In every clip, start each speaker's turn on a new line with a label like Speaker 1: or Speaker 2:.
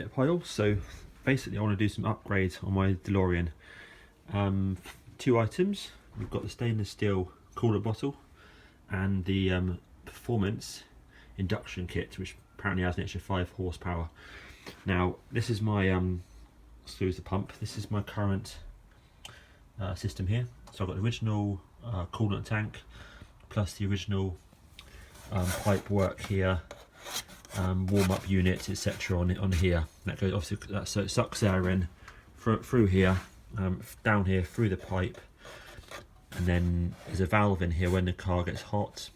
Speaker 1: pile. So basically I want to do some upgrades on my DeLorean. Two items. We've got the stainless steel cooler bottle and the performance induction kit, which apparently has an extra 5 horsepower. Now this is my screws the pump. This is my current system here. So I've got the original coolant tank plus the original pipe work here, warm up units, etc. on here. That goes obviously, so it sucks air in through here, down here through the pipe, and then there's a valve in here. When the car gets hot,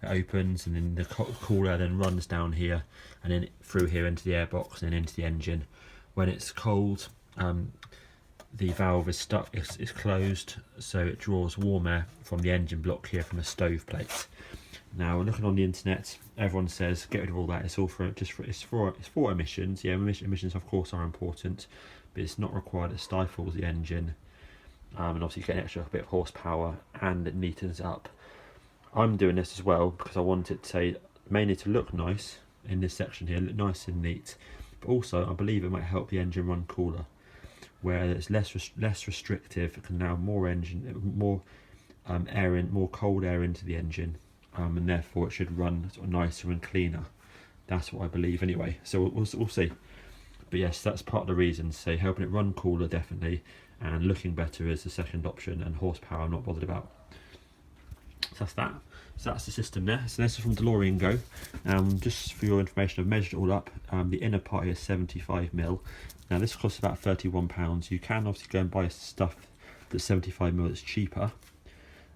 Speaker 1: it opens, and then the cool air then runs down here and then through here into the airbox and then into the engine. When it's cold, the valve is stuck, it's closed, so it draws warm air from the engine block here from a stove plate. Now, looking on the internet, everyone says get rid of all that. It's all for it's for emissions. Yeah, emissions of course are important, but it's not required. It stifles the engine, and obviously you get an extra bit of horsepower, and it neatens it up. I'm doing this as well because I want it to mainly to look nice in this section here, look nice and neat, but also I believe it might help the engine run cooler, where it's less restrictive. It can allow more air in, more cold air into the engine, and therefore it should run sort of nicer and cleaner. That's what I believe anyway. So we'll see. But yes, that's part of the reason. So helping it run cooler definitely, and looking better is the second option, and horsepower I'm not bothered about. So that's that. So that's the system there. So this is from DeLorean Go. Just for your information, I've measured it all up. The inner part is 75mm. Now this costs about £31. You can obviously go and buy stuff that's 75mm that's cheaper,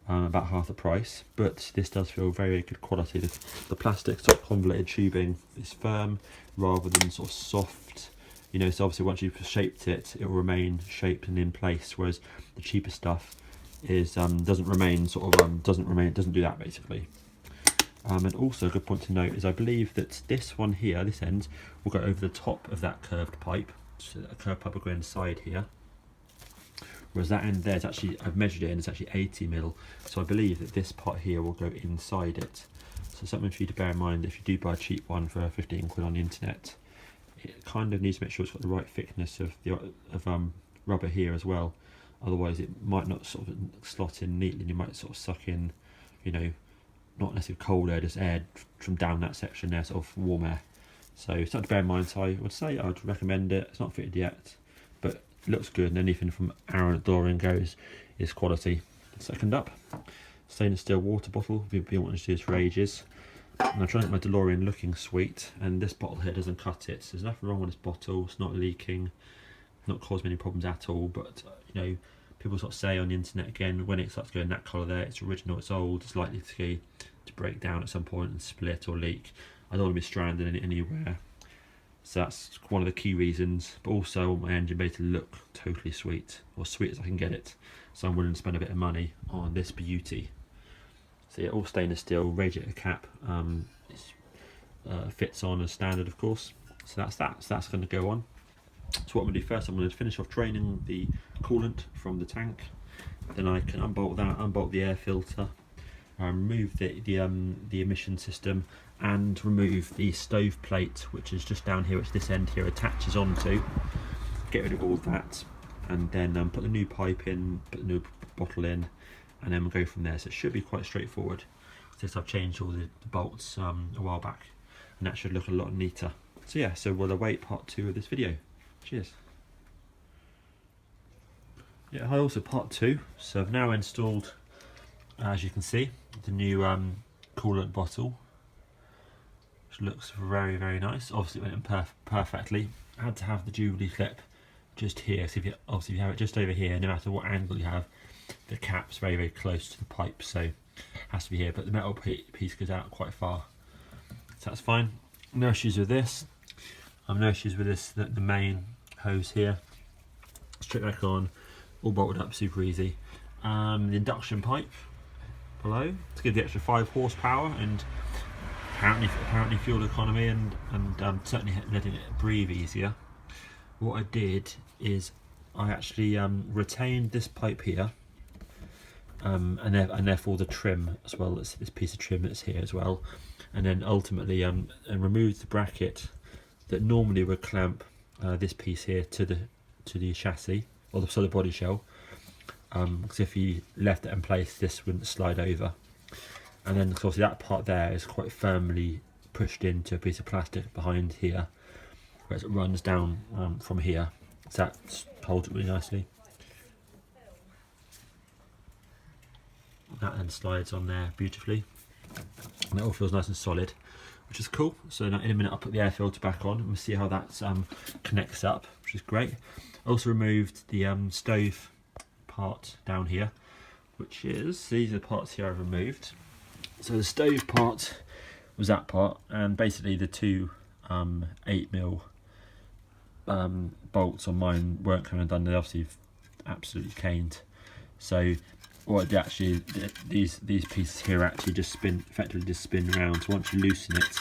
Speaker 1: about half the price, but this does feel very good quality. The plastic sort of convoluted tubing is firm rather than sort of soft. You know, so obviously once you've shaped it, it will remain shaped and in place, whereas the cheaper stuff is doesn't do that basically. And also a good point to note is I believe that this one here, this end, will go over the top of that curved pipe. So that curved pipe will go inside here, whereas that end there is actually, I've measured it and it's actually 80mm, so I believe that this part here will go inside it. So something for you to bear in mind if you do buy a cheap one for 15 quid on the internet. It kind of needs to make sure it's got the right thickness of rubber here as well. Otherwise it might not sort of slot in neatly, and you might sort of suck in, you know, not necessarily cold air, just air from down that section there, sort of warm air. So something to bear in mind. So I would say I'd recommend it. It's not fitted yet, but it looks good, and anything from Aaron at DeLorean goes is quality. Second up, stainless steel water bottle. We've been wanting to do this for ages. And I'm trying to get my DeLorean looking sweet, and this bottle here doesn't cut it. So there's nothing wrong with this bottle. It's not leaking, not causing any problems at all. But you know, people sort of say on the internet again, when it starts going that colour there, it's original, it's old, it's likely to break down at some point and split or leak. I don't want to be stranded anywhere. So that's one of the key reasons. But also I want my engine bay to look totally sweet, or sweet as I can get it. So I'm willing to spend a bit of money on this beauty. So yeah, all stainless steel, radiator cap. It fits on as standard, of course. So that's that. So that's going to go on. So what I'm going to do first, I'm going to finish off draining the coolant from the tank. Then I can unbolt that, unbolt the air filter, remove the emission system, and remove the stove plate, which is just down here, which this end here attaches onto. Get rid of all that, and then put the new pipe in, put the new bottle in, and then we'll go from there. So it should be quite straightforward, since I've changed all the bolts a while back, and that should look a lot neater. So yeah, so we'll await part 2 of this video. Cheers. Yeah, hi, also part 2. So I've now installed, as you can see, the new coolant bottle, which looks very, very nice. Obviously it went in perfectly. I had to have the Jubilee clip just here, so if you have it just over here, no matter what angle you have, the cap's very, very close to the pipe, so it has to be here, but the metal piece goes out quite far, so that's fine. No issues with this. No issues with this, the main hose here, straight back on, all bolted up, super easy. The induction pipe below to give the extra 5 horsepower and apparently fuel economy, and certainly letting it breathe easier. What I did is I actually retained this pipe here, and therefore the trim as well, this piece of trim that's here as well, and then ultimately and removed the bracket that normally would clamp this piece here to the chassis or the solid body shell, because if you left it in place, this wouldn't slide over. And then obviously that part there is quite firmly pushed into a piece of plastic behind here, whereas it runs down from here, so that holds it really nicely. That then slides on there beautifully, and it all feels nice and solid, which is cool. So now in a minute I'll put the air filter back on and we'll see how that connects up, which is great. I also removed the stove part down here, which is, these are the parts here I've removed. So the stove part was that part, and basically the two 8mm bolts on mine weren't coming undone. They obviously absolutely caned. So what actually, these pieces here actually just effectively just spin around. So once you loosen it,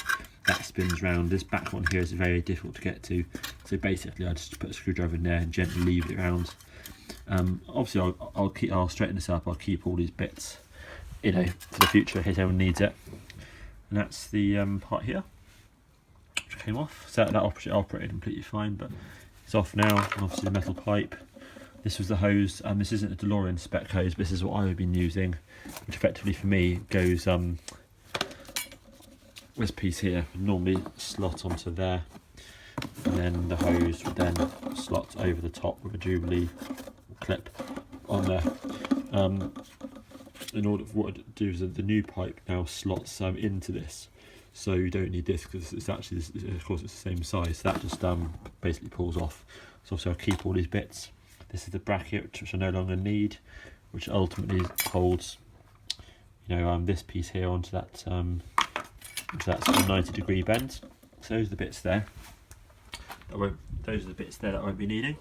Speaker 1: that spins round. This back one here is very difficult to get to. So basically I just put a screwdriver in there and gently leave it around. Obviously I'll straighten this up. I'll keep all these bits, you know, for the future in case anyone needs it. And that's the part here, which came off. So that operated completely fine, but it's off now. And obviously the metal pipe. This was the hose. This isn't a DeLorean spec hose, but this is what I've been using, which effectively for me goes this piece here would normally slot onto there, and then the hose would then slot over the top with a Jubilee clip on there. In order for what it does, the new pipe now slots into this, so you don't need this because it's actually, of course, it's the same size. So that just basically pulls off. So obviously I'll keep all these bits. This is the bracket which I no longer need, which ultimately holds, you know, this piece here onto that sort of 90-degree bend. So those are the bits there. Those are the bits there that I won't be needing,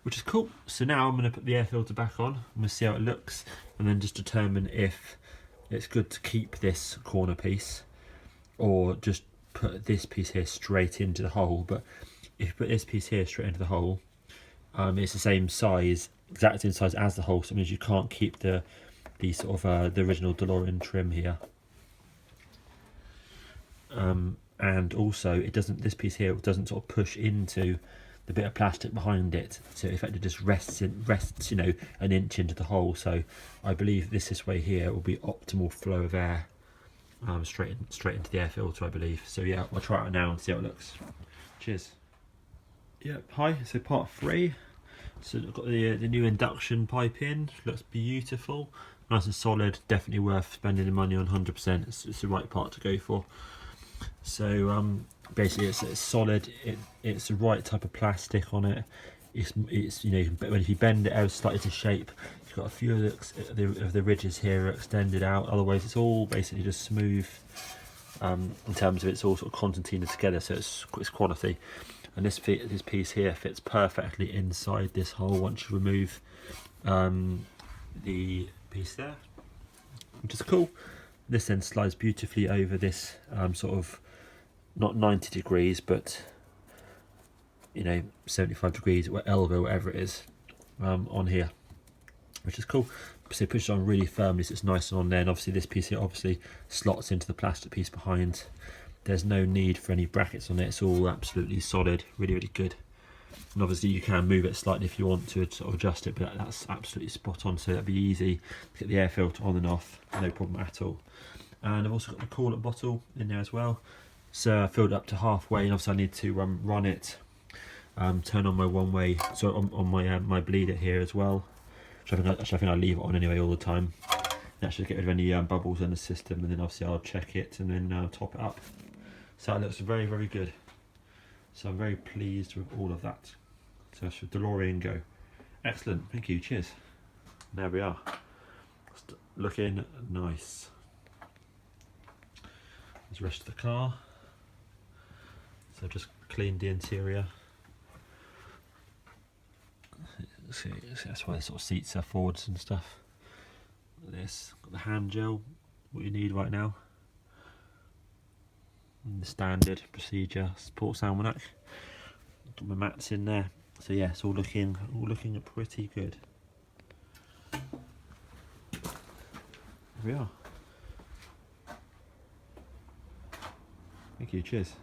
Speaker 1: which is cool. So now I'm going to put the air filter back on. I'm going to see how it looks, and then just determine if it's good to keep this corner piece or just put this piece here straight into the hole. But if you put this piece here straight into the hole, it's the same size, exact same size as the hole, so it means you can't keep the sort of the original DeLorean trim here. And also it doesn't, this piece here doesn't sort of push into the bit of plastic behind it, so it effectively just rests, you know, an inch into the hole. So I believe this way here will be optimal flow of air straight into the air filter, I believe. So yeah, I'll try it now and see how it looks. Cheers. Yep, hi, so part 3. So I've got the new induction pipe in, looks beautiful, nice and solid, definitely worth spending the money on. 100%, it's the right part to go for. So basically it's solid, it's the right type of plastic on it. It's you know, if you bend it out slightly to shape, you've got a few of the ridges here are extended out, otherwise it's all basically just smooth in terms of it's all sort of concertina together, so it's quality. And this piece here fits perfectly inside this hole once you remove the piece there, which is cool. This then slides beautifully over this sort of, not 90 degrees, but you know, 75 degrees or elbow, whatever it is, on here, which is cool. So push it on really firmly so it's nice and on there. And obviously this piece here obviously slots into the plastic piece behind. There's no need for any brackets on it, it's all absolutely solid, really, really good. And obviously you can move it slightly if you want to sort of adjust it, but that's absolutely spot on, so that'd be easy to get the air filter on and off, no problem at all. And I've also got the coolant bottle in there as well. So I filled it up to halfway, and obviously I need to run it, turn on my one-way, so on my my bleeder here as well. Which I think I leave it on anyway all the time. That should get rid of any bubbles in the system, and then obviously I'll check it and then top it up. So it looks very, very good. So I'm very pleased with all of that. So that's with DeLorean Go. Excellent, thank you, cheers. There we are. Looking nice. There's the rest of the car. So I've just cleaned the interior. See, that's why the sort of seats are forwards and stuff. This, got the hand gel, what you need right now. And the standard procedure sports almanac. Got my mats in there. So yeah, it's all looking pretty good. There we are. Thank you, cheers.